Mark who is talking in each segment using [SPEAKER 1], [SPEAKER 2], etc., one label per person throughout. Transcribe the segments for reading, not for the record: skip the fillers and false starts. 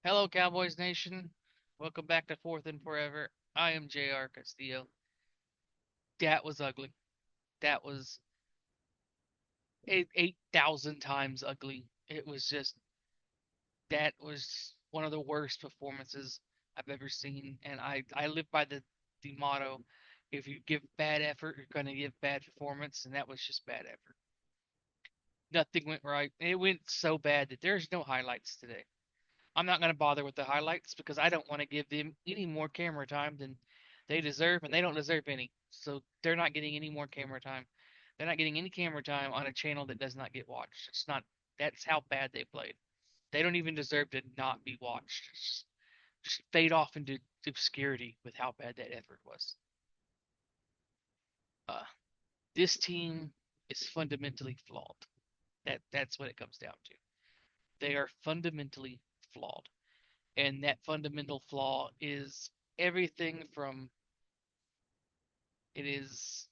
[SPEAKER 1] Hello, Cowboys Nation. Welcome back to Fourth and Forever. I am JR Castillo. That was ugly. That was 8,000 times ugly. It was just, that was one of the worst performances I've ever seen. And I live by the motto, if you give bad effort, you're going to give bad performance. And that was just bad effort. Nothing went right. It went so bad that there's no highlights today. I'm not going to bother with the highlights because I don't want to give them any more camera time than they deserve, and they don't deserve any. So they're not getting any more camera time. They're not getting any camera time on a channel that does not get watched. It's not. That's how bad they played. They don't even deserve to not be watched. Just fade off into obscurity with how bad that effort was. Uh, this team is fundamentally flawed. That's what it comes down to. They are fundamentally flawed. And that fundamental flaw is everything from it is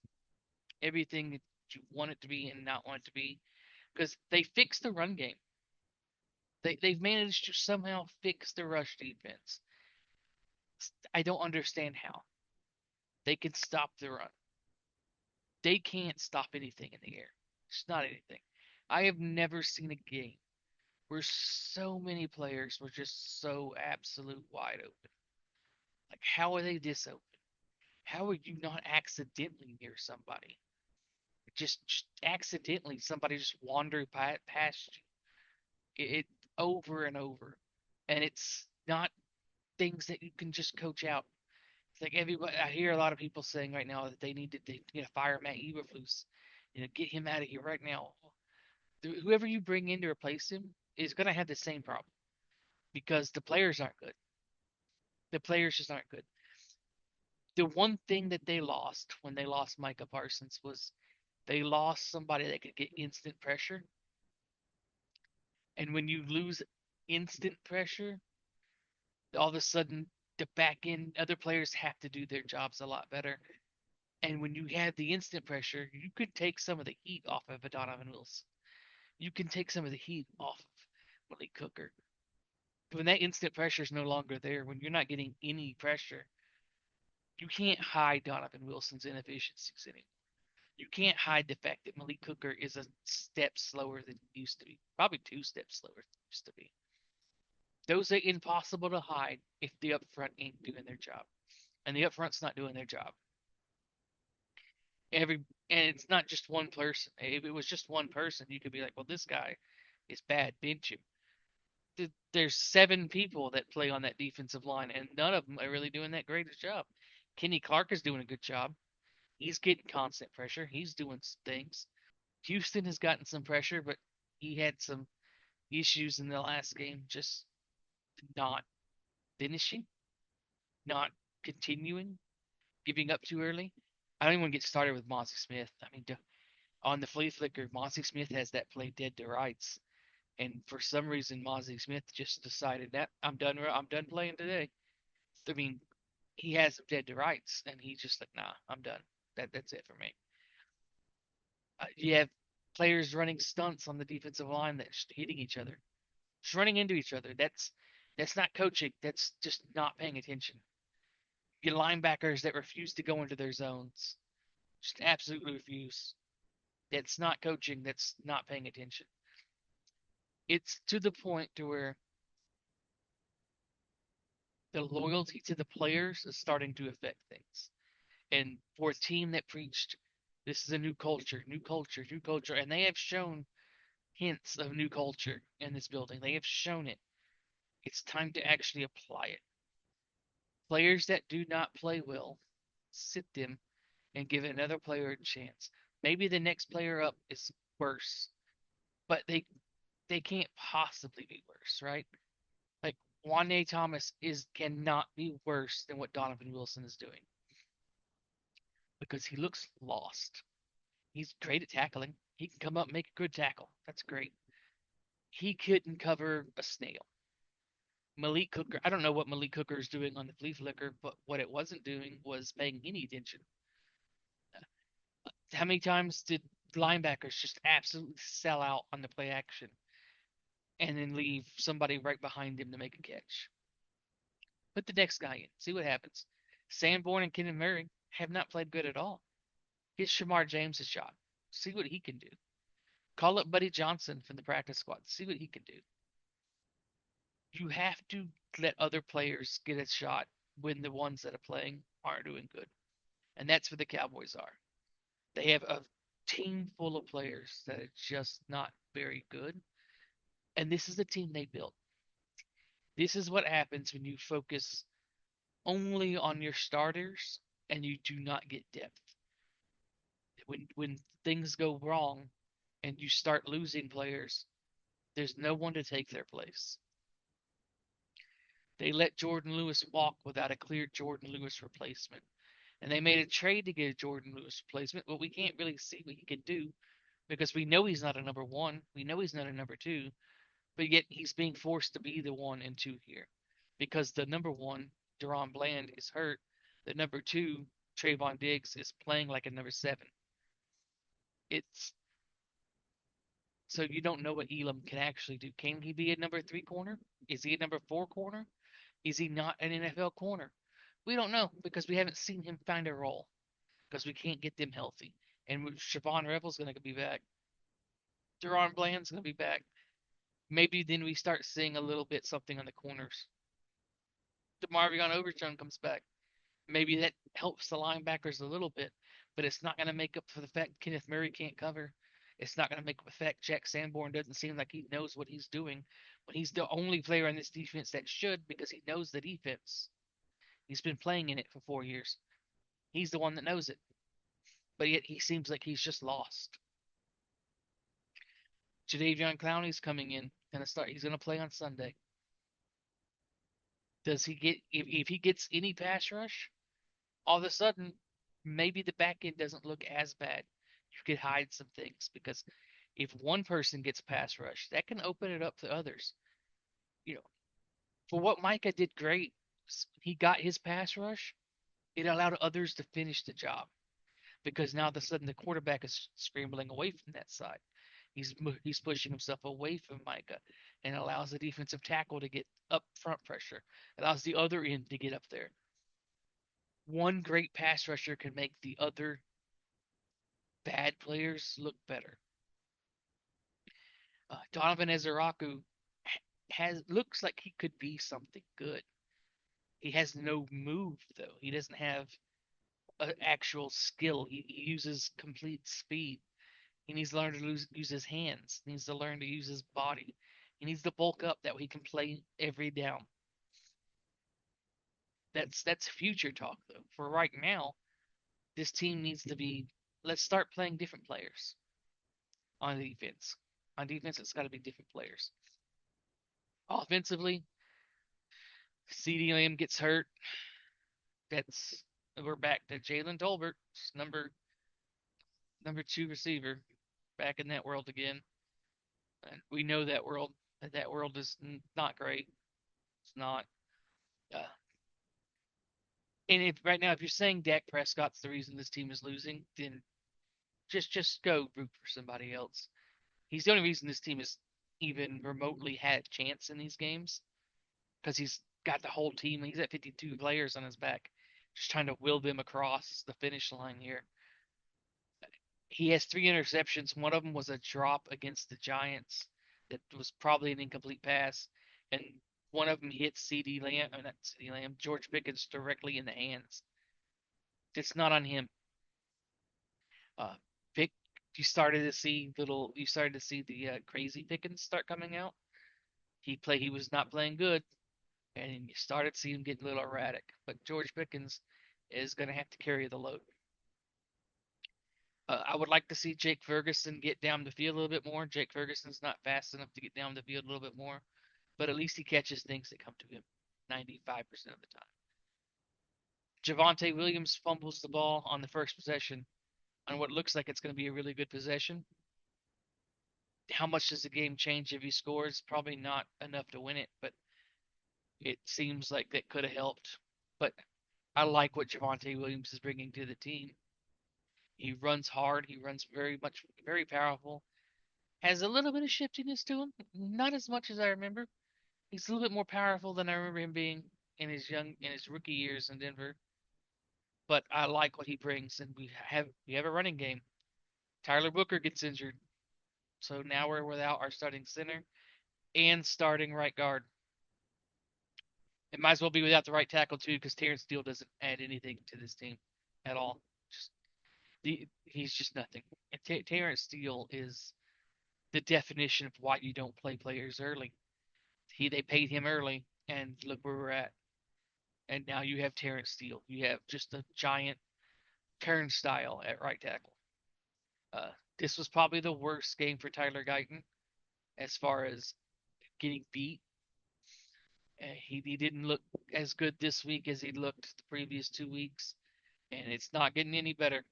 [SPEAKER 1] everything that you want it to be and not want it to be, because they fixed the run game. They've managed to somehow fix the rush defense. I don't understand how they can stop the run. They can't stop anything in the air. It's not anything. I have never seen a game where so many players were just so absolute wide open. Like, how are they this open? How are you not accidentally near somebody? Just accidentally somebody just wandered past you. It over and over, and it's not things that you can just coach out. It's like everybody. I hear a lot of people saying right now that they need to fire Matt Eberflus, get him out of here right now. Whoever you bring in to replace him is going to have the same problem because the players aren't good. The players just aren't good. The one thing that they lost when they lost Micah Parsons was they lost somebody that could get instant pressure. And when you lose instant pressure, all of a sudden the back end other players have to do their jobs a lot better. And when you have the instant pressure, you could take some of the heat off of a Donovan Wilson. You can take some of the heat off of Malik Cooker. When that instant pressure is no longer there, when you're not getting any pressure, you can't hide Donovan Wilson's inefficiencies anymore. You can't hide the fact that Malik Cooker is a step slower than he used to be, probably 2 steps slower than he used to be. Those are impossible to hide if the upfront ain't doing their job, and the upfront's not doing their job. Every and it's not just one person. If it was just one person, you could be like, well, this guy is bad, bench him. There's 7 people that play on that defensive line, and none of them are really doing that great a job. Kenny Clark is doing a good job. He's getting constant pressure. He's doing things. Houston has gotten some pressure, but he had some issues in the last game, just not finishing, not continuing, giving up too early. I don't even want to get started with Monty Smith. I mean, on the flea flicker, Monty Smith has that play dead to rights, and for some reason, Monty Smith just decided that I'm done. I'm done playing today. I mean, he has him dead to rights, and he's just like, nah, I'm done. That's it for me. You have players running stunts on the defensive line that's hitting each other, just running into each other. That's not coaching. That's just not paying attention. Get linebackers that refuse to go into their zones, just absolutely refuse. That's not coaching. That's not paying attention. It's to the point to where the loyalty to the players is starting to affect things. And for a team that preached this is a new culture, new culture, new culture, and they have shown hints of new culture in this building. They have shown it. It's time to actually apply it. Players that do not play well, sit them and give another player a chance. Maybe the next player up is worse, but they can't possibly be worse, right? Like Juan Thomas is cannot be worse than what Donovan Wilson is doing because he looks lost. He's great at tackling. He can come up and make a good tackle. That's great. He couldn't cover a snail. Malik Cooker, I don't know what Malik Cooker is doing on the flea flicker, but what it wasn't doing was paying any attention. How many times did linebackers just absolutely sell out on the play action? and then leave somebody right behind him to make a catch. Put the next guy in, see what happens. Sanborn and Kenneth Murray have not played good at all. Get Shamar James a shot. See what he can do. Call up Buddy Johnson from the practice squad. See what he can do. You have to let other players get a shot when the ones that are playing aren't doing good. And that's what the Cowboys are. They have a team full of players that are just not very good. And this is the team they built. This is what happens when you focus only on your starters and you do not get depth. When things go wrong and you start losing players, there's no one to take their place. They let Jordan Lewis walk without a clear Jordan Lewis replacement. And they made a trade to get a Jordan Lewis replacement, but we can't really see what he can do because we know he's not a number one. We know he's not a number two, but yet he's being forced to be the one and two here because the number one, Deron Bland, is hurt. The number two, Trayvon Diggs, is playing like a number seven. It's so you don't know what Elam can actually do. Can he be a number three corner? Is he a number four corner? Is he not an NFL corner? We don't know because we haven't seen him find a role because we can't get them healthy. And Siobhan Rebel's going to be back. Deron Bland's going to be back. Maybe then we start seeing a little bit something on the corners. DeMarvion Overshown comes back. Maybe that helps the linebackers a little bit, but it's not going to make up for the fact Kenneth Murray can't cover. It's not going to make up for the fact Jack Sanborn doesn't seem like he knows what he's doing when he's the only player on this defense that should because he knows the defense. He's been playing in it for 4 years. He's the one that knows it, but yet he seems like he's just lost. Jadeveon Clowney's coming in, gonna start. He's gonna play on Sunday. Does he get if he gets any pass rush? All of a sudden, maybe the back end doesn't look as bad. You could hide some things because if one person gets pass rush, that can open it up to others. You know, for what Micah did great, he got his pass rush. It allowed others to finish the job because now all of a sudden the quarterback is scrambling away from that side. He's pushing himself away from Micah and allows the defensive tackle to get up front pressure, allows the other end to get up there. One great pass rusher can make the other bad players look better. Donovan Ezeraku has looks like he could be something good. He has no move though. He doesn't have an actual skill. He uses complete speed. He needs to learn to use his hands. He needs to learn to use his body. He needs to bulk up that way he can play every down. That's future talk though. For right now, this team needs to be. Let's start playing different players on defense. On defense, it's got to be different players. Offensively, CeeDee Lamb gets hurt. That's we're back to Jalen Tolbert, number two receiver, back in that world again. And we know that world. That world is not great. It's not. Uh, and if right now, if you're saying Dak Prescott's the reason this team is losing, then just go root for somebody else. He's the only reason this team has even remotely had a chance in these games because he's got the whole team. He's got 52 players on his back, just trying to will them across the finish line here. He has three interceptions. One of them was a drop against the Giants that was probably an incomplete pass, and one of them hit CeeDee Lamb, not CeeDee Lamb, George Pickens directly in the hands. It's not on him. Uh, Pick, you started to see the crazy Pickens start coming out. He was not playing good, and you started to see him get a little erratic. But George Pickens is going to have to carry the load. I would like to see Jake Ferguson get down the field a little bit more. Jake Ferguson's not fast enough to get down the field a little bit more, but at least he catches things that come to him 95% of the time. Javonte Williams fumbles the ball on the first possession on what looks like it's going to be a really good possession. How much does the game change if he scores? Probably not enough to win it, but it seems like that could have helped. But I like what Javonte Williams is bringing to the team. He runs hard. He runs very much, very powerful. has a little bit of shiftiness to him, not as much as I remember. He's a little bit more powerful than I remember him being in his rookie years in Denver. But I like what he brings, and we have a running game. Tyler Booker gets injured, so now we're without our starting center and starting right guard. It might as well be without the right tackle too, because Terrence Steele doesn't add anything to this team at all. Just he's just nothing. And Terrence Steele is the definition of why you don't play players early. They paid him early, and look where we're at. And now you have Terrence Steele. You have just a giant turnstile at right tackle. This was probably the worst game for Tyler Guyton as far as getting beat. He didn't look as good this week as he looked the previous 2 weeks, and it's not getting any better.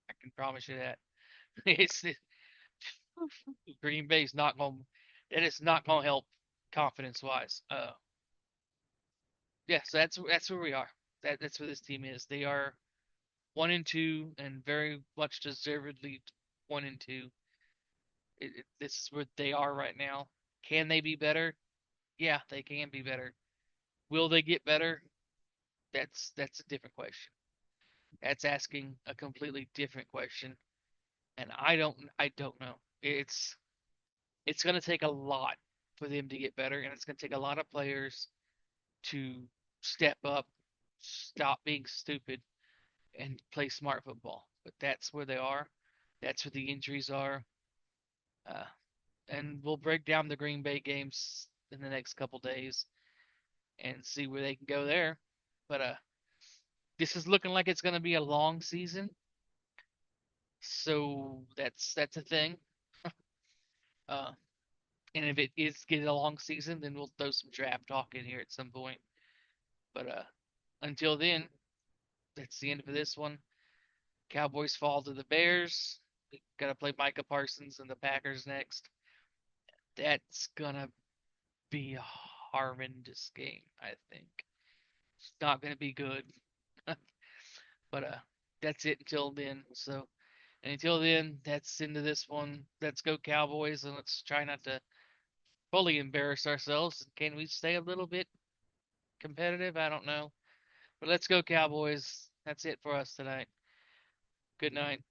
[SPEAKER 1] I can promise you that. It's Green Bay's not going. That is not going to help confidence wise. Yeah, so that's where we are. That's where this team is. They are 1-2 and very much deservedly 1-2. This is where they are right now. Can they be better? Yeah, they can be better. Will they get better? That's a different question. That's asking a completely different question, and I don't know. It's going to take a lot for them to get better, and it's going to take a lot of players to step up, stop being stupid, and play smart football. But that's where they are. That's where the injuries are. Uh, and we'll break down the Green Bay games in the next couple days and see where they can go there. But this is looking like it's going to be a long season, so that's a thing. Uh, and if it is getting a long season, then we'll throw some draft talk in here at some point. But until then, that's the end of this one. Cowboys fall to the Bears. We gotta play Micah Parsons and the Packers next. That's gonna be a horrendous game, I think. It's not gonna be good. But that's it until then. So and until then, that's into this one. Let's go Cowboys, and let's try not to fully embarrass ourselves. Can we stay a little bit competitive? I don't know. But let's go Cowboys. That's it for us tonight. Good night.